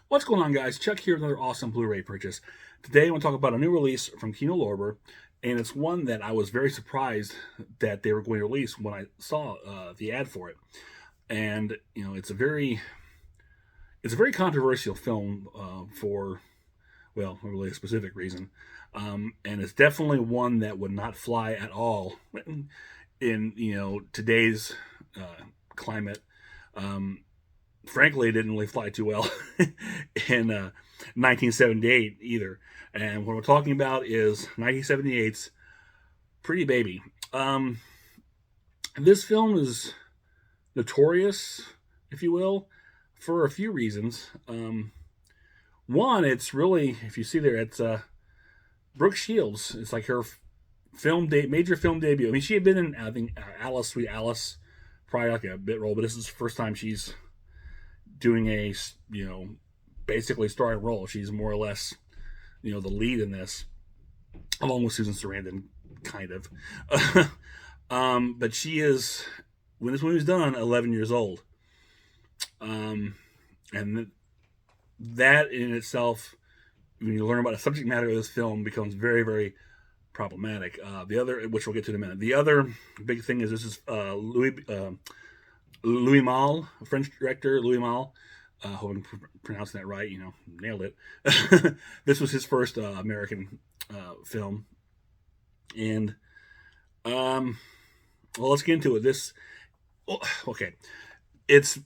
What's going on, guys? Chuck here with another awesome Blu-ray purchase. Today I want to talk about a new release from Kino Lorber, and it's one that I was very surprised that they were going to release when I saw the ad for it. And it's a very controversial film for, well, really a specific reason, and it's definitely one that would not fly at all in today's climate. Um, Frankly, it didn't really fly too well in 1978 either. And what we're talking about is 1978's Pretty Baby. This film is notorious, if you will, for a few reasons. One, it's really, if you see there, it's Brooke Shields. It's like her major film debut. I mean, she had been in, I think, Alice, Sweet Alice, probably like a bit role, but this is the first time she's doing a basically starring role. She's more or less the lead in this, along with Susan Sarandon, kind of. But she is, when this movie was done, 11 years old, and that in itself, when you learn about the subject matter of this film, becomes very, very problematic. The other, which we'll get to in a minute, the other big thing is this is Louis Malle, a French director, Louis Malle. Hope I'm pronouncing that right. Nailed it. This was his first American film, and well, let's get into it. Okay, it's.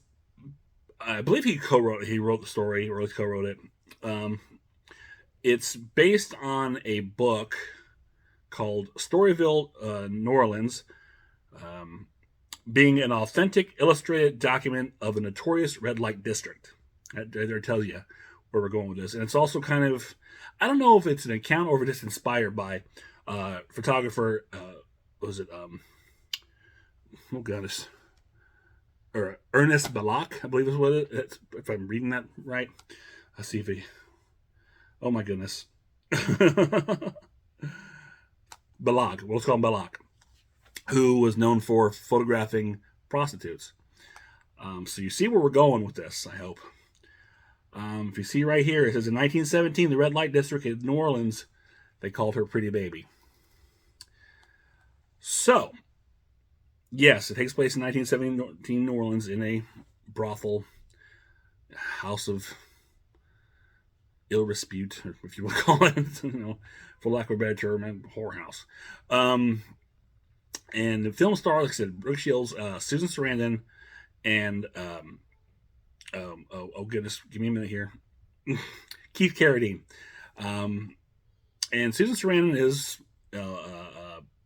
I believe he co-wrote. He wrote the story, or he co-wrote it. It's based on a book called Storyville, New Orleans. Being an authentic illustrated document of the notorious red light district. That there tells you where we're going with this. And it's also kind of, I don't know if it's an account or if it's inspired by photographer, was it, oh goodness, or Ernest Belloc, I believe is what it is, if I'm reading that right. Let's see if he, oh my goodness. Belloc, let's call him Belloc, who was known for photographing prostitutes. So you see where we're going with this, I hope. If you see right here, it says in 1917, the red light district in New Orleans, they called her Pretty Baby. So, yes, it takes place in 1917 New Orleans in a brothel, house of ill repute, if you would call it, for lack of a better term, and whorehouse. And the film stars, like I said, Brooke Shields, Susan Sarandon, and oh goodness, give me a minute here, Keith Carradine. And Susan Sarandon is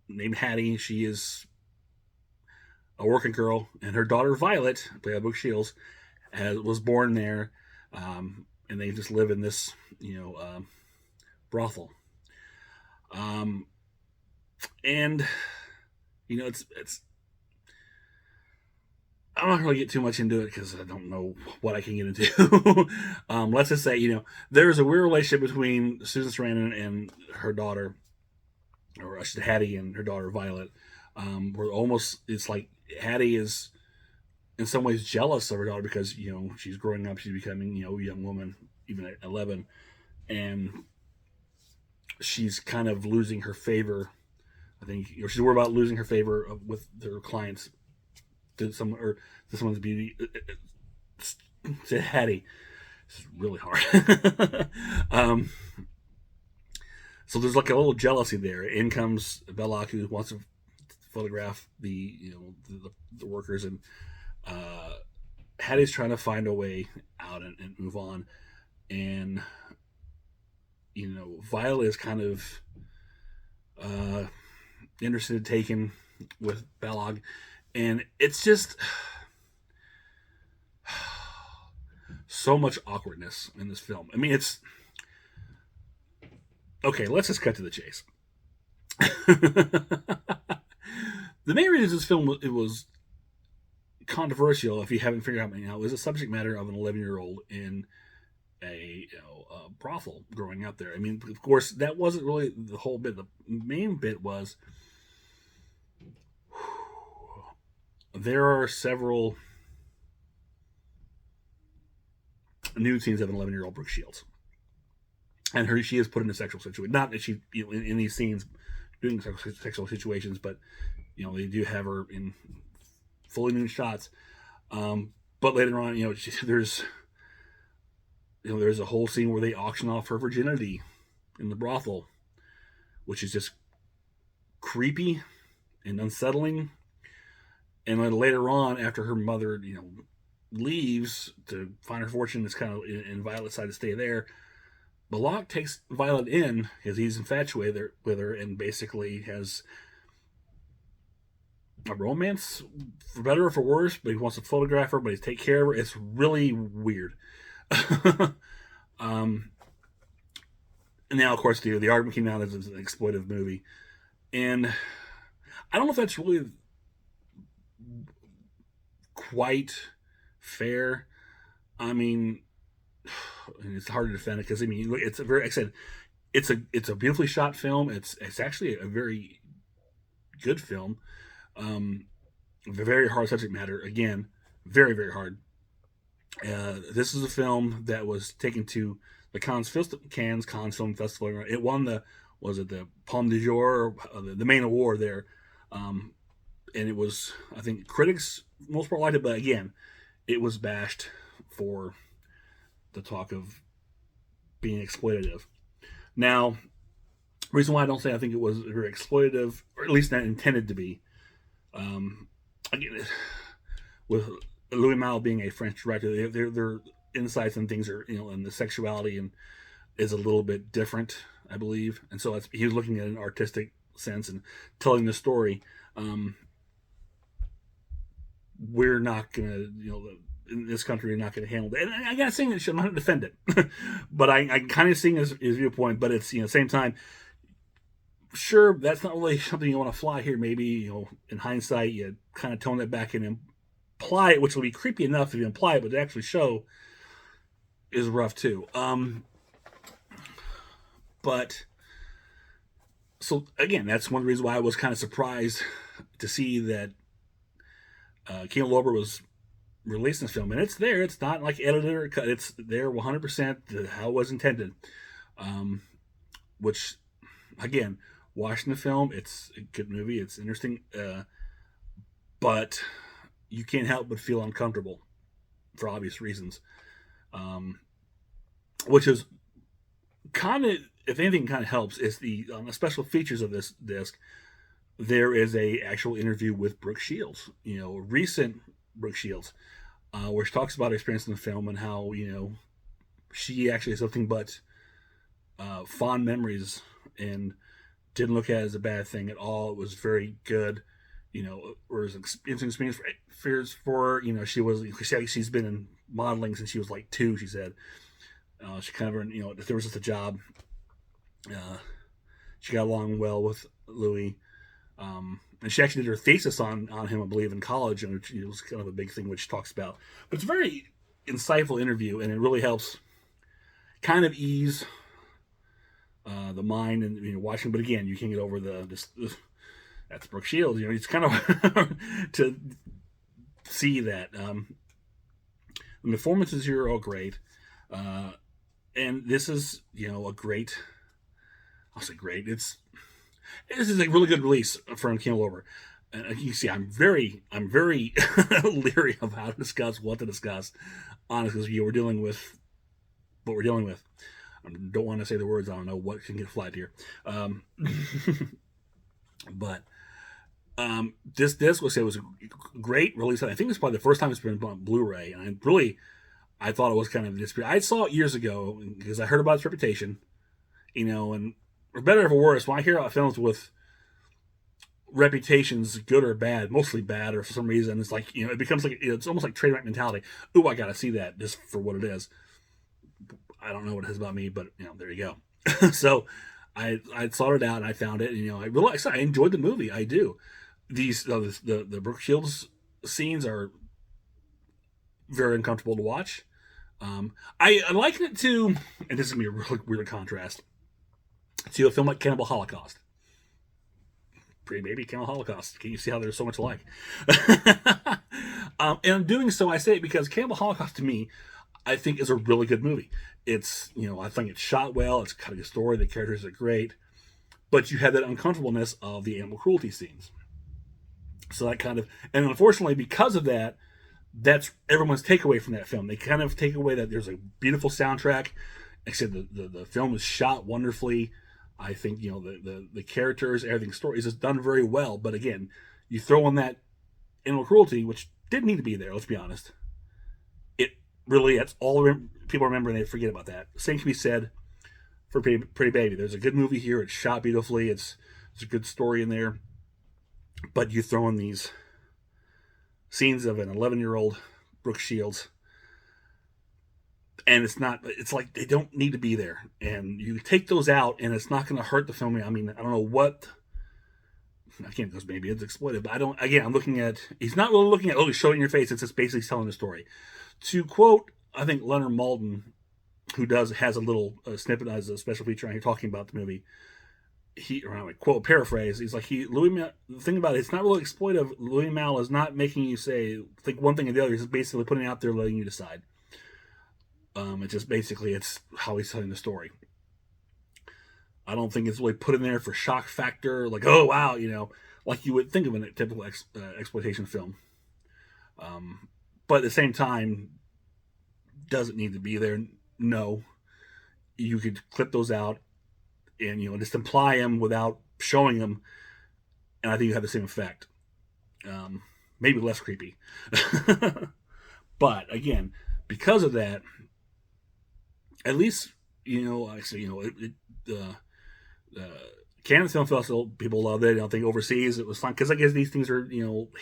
named Hattie. She is a working girl, and her daughter Violet, played by Brooke Shields, was born there, and they just live in this brothel. And it's I'm not going to get too much into it because I don't know what I can get into. Let's just say, there's a weird relationship between Susan Sarandon and her daughter, or I should say Hattie and her daughter Violet. Where almost it's like Hattie is in some ways jealous of her daughter because she's growing up, she's becoming a young woman, even at 11, and she's kind of losing her favor. I think she's worried about losing her favor with their clients to someone's beauty. To Hattie, it's really hard. So there's like a little jealousy there. In comes Belloc, who wants to photograph the workers, and Hattie's trying to find a way out and move on, and Violet is kind of interested, taken with Belloc, and it's just so much awkwardness in this film. I mean, it's okay. Let's just cut to the chase. The main reason this film was controversial, if you haven't figured out by now, is the subject matter of an 11-year-old in a brothel growing up there. I mean, of course, that wasn't really the whole bit. The main bit was there are several nude scenes of an 11-year-old Brooke Shields, and she is put in a sexual situation. Not that she, in these scenes doing sexual situations, but they do have her in fully nude shots. But later on, there's a whole scene where they auction off her virginity in the brothel, which is just creepy and unsettling. And then later on, after her mother, leaves to find her fortune, is kind of in Violet's side to stay there. Belloc takes Violet in because he's infatuated with her and basically has a romance, for better or for worse, but he wants to photograph her, but he's take care of her. It's really weird. And now, of course, the argument came out that it's an exploitive movie. And I don't know if that's really quite fair. I mean, it's hard to defend it because it's a very, like I said, it's a beautifully shot film. It's actually a very good film. Very hard subject matter. Again, very, very hard. This is a film that was taken to the Cannes Film Festival. It won the Palme d'Or, the main award there. And it was, I think, critics most part liked it, but again, it was bashed for the talk of being exploitative. Now, the reason why I don't say I think it was very exploitative, or at least not intended to be, again, with Louis Malle being a French director, their insights and things are, and the sexuality and is a little bit different, I believe, and so he was looking at an artistic sense and telling the story. We're not gonna, in this country, we're not gonna handle that. And I gotta say, I'm not gonna defend it, but I kind of seeing his viewpoint. But it's same time, sure, that's not really something you want to fly here. Maybe in hindsight, you kind of tone that back and imply it, which will be creepy enough if you imply it, but to actually show is rough too. But so again, that's one of the reasons why I was kind of surprised to see that Kino Lorber was releasing this film, and it's there. It's not like edited or cut. It's there 100% how it was intended. Which, again, watching the film, it's a good movie. It's interesting, but you can't help but feel uncomfortable for obvious reasons. Which is kind of, if anything, kind of helps is the special features of this disc. There is a actual interview with Brooke Shields, recent Brooke Shields, where she talks about her experience in the film and how she actually has nothing but fond memories and didn't look at it as a bad thing at all. It was very good, it was an interesting experience for her. She's been in modeling since she was like 2. She said she kind of, if there was just a job, she got along well with Louis. And she actually did her thesis on him, I believe, in college, and it was kind of a big thing which she talks about. But it's a very insightful interview, and it really helps kind of ease the mind and watching. But again, you can't get over that's Brooke Shields. It's kind of to see that the performances here are all great, and this is a great. I'll say great. This is a really good release from Kino Lorber. And you see, I'm very leery of how to discuss, what to discuss, honestly, because we're dealing with what we're dealing with. I don't want to say the words. I don't know what can get flagged here. But this disc was a great release. I think it's probably the first time it's been on Blu-ray, and I thought it was kind of disappeared. I saw it years ago because I heard about its reputation, and for better or for worse, when I hear about films with reputations, good or bad, mostly bad, or for some reason, it's like, it becomes like, it's almost like trademark mentality. Ooh, I gotta see that just for what it is. I don't know what it is about me, but there you go. So I sought it out and I found it, and I realized I enjoyed the movie. I do. These the Brooke Shields scenes are very uncomfortable to watch. I liken it to, and this is gonna be a really weird contrast, to a film like Cannibal Holocaust. Pretty baby Cannibal Holocaust. Can you see how there's so much alike? And in doing so, I say it because Cannibal Holocaust, to me, I think is a really good movie. It's, I think it's shot well. It's got a good story. The characters are great, but you have that uncomfortableness of the animal cruelty scenes. So that kind of, and unfortunately, because of that, that's everyone's takeaway from that film. They kind of take away that there's a beautiful soundtrack. Except the film is shot wonderfully. I think the characters, everything, story is just done very well. But again, you throw in that animal cruelty, which didn't need to be there. Let's be honest. It really, that's all people remember, and they forget about that. Same can be said for Pretty Baby. There's a good movie here. It's shot beautifully. It's a good story in there. But you throw in these scenes of an 11-year-old Brooke Shields, and it's like they don't need to be there. And you take those out, and it's not going to hurt the film. I mean, I don't know what. I can't, because maybe it's exploited, but I don't. Again, I'm looking at. He's not really looking at. Oh, he's showing your face. It's just basically telling the story. To quote, I think Leonard Maltin, who has a little snippet as a special feature on here talking about the movie. Quote, paraphrase. He's like, the thing about it, it's not really exploitive. Louis Mal is not making you think one thing or the other. He's just basically putting it out there, letting you decide. It's just basically, it's how he's telling the story. I don't think it's really put in there for shock factor, like, oh wow, like you would think of in a typical exploitation film. But at the same time, doesn't need to be there. No, you could clip those out and just imply them without showing them, and I think you have the same effect. Maybe less creepy. But again, because of that, at least Cannes Film Festival, people love it. I don't think overseas it was fun, because I guess these things are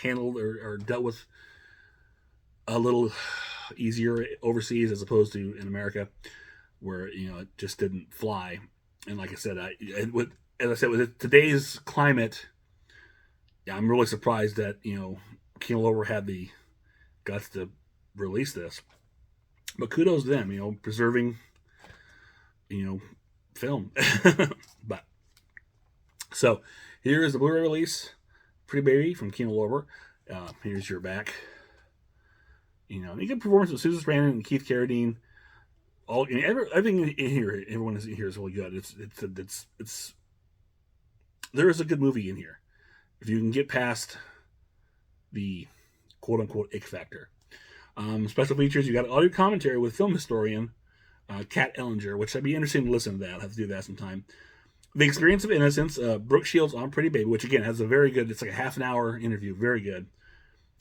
handled or dealt with a little easier overseas as opposed to in America, where it just didn't fly. And like I said, with today's climate, I'm really surprised that Kino Lorber had the guts to release this. But kudos to them, preserving film. But so here is the Blu-ray release, Pretty Baby from Kino Lorber. Here's your back. You get performance with Susan Sarandon and Keith Carradine. Everything in here, everyone in here is really good. It's there is a good movie in here if you can get past the quote unquote ick factor. Special features: you got audio commentary with film historian Kat Ellinger, which I'd be interested to listen to that. I'll have to do that sometime. The Experience of Innocence, Brooke Shields on Pretty Baby, which again has a very good. It's like a half an hour interview, very good.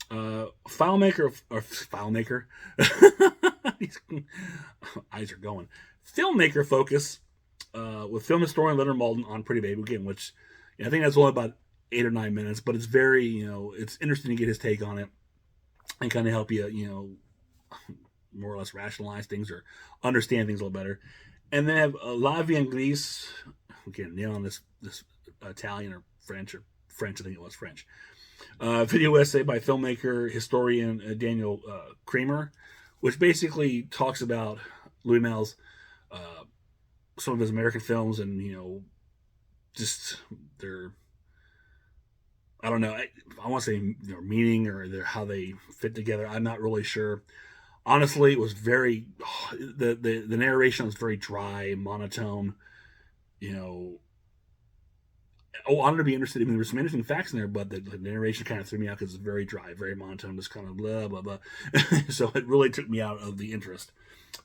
Filemaker. Eyes are going. Filmmaker focus with film historian Leonard Maltin on Pretty Baby again, which I think that's only about 8 or 9 minutes, but it's very it's interesting to get his take on it and kind of help you more or less rationalize things or understand things a little better. And then have La Vie en Grise, again nailing this Italian or French, I think it was French. Video essay by filmmaker, historian Daniel Kramer, which basically talks about Louis Mal's some of his American films and just their, I don't know, I want to say their meaning or how they fit together. I'm not really sure. Honestly, it was very the narration was very dry, monotone. I wanted to be interested. There were some interesting facts in there, but the narration kind of threw me out because it's very dry, very monotone, just kind of blah, blah, blah. So it really took me out of the interest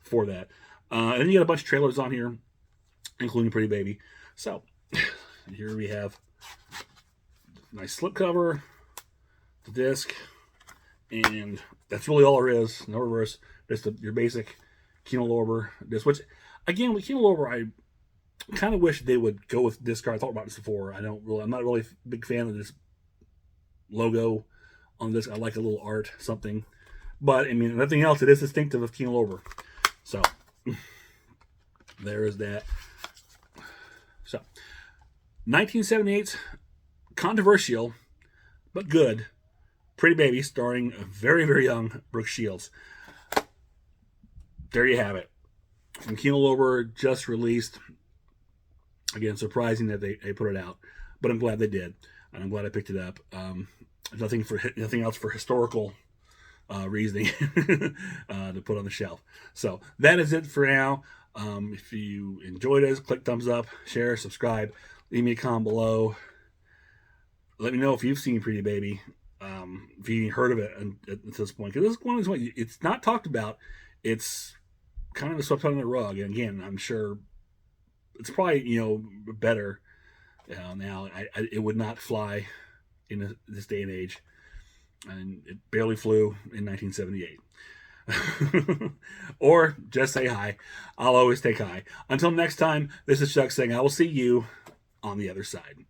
for that. And then you got a bunch of trailers on here, including Pretty Baby. So here we have a nice slipcover, the disc, and that's really all there is. No reverse. Just your basic Kino Lorber disc, which, again, with Kino Lorber, I kind of wish they would go with disc card. I thought about this before. I'm not really a big fan of this logo on this. I like a little art, something. But, I mean, nothing else. It is distinctive of Kino Lorber. So, there is that. So, 1978's controversial, but good, Pretty Baby, starring a very, very young Brooke Shields. There you have it. From Kino Lorber, just released. Again, surprising that they put it out, but I'm glad they did, and I'm glad I picked it up. Nothing else for historical reasoning to put on the shelf. So that is it for now. If you enjoyed it, click thumbs up, share, subscribe, leave me a comment below. Let me know if you've seen Pretty Baby, if you heard of it at this point. Because this one is what it's not talked about. It's kind of swept under the rug. And again, I'm sure it's probably better now. It would not fly in this day and age, and it barely flew in 1978. Or just say hi. I'll always take hi. Until next time, this is Chuck saying I will see you on the other side.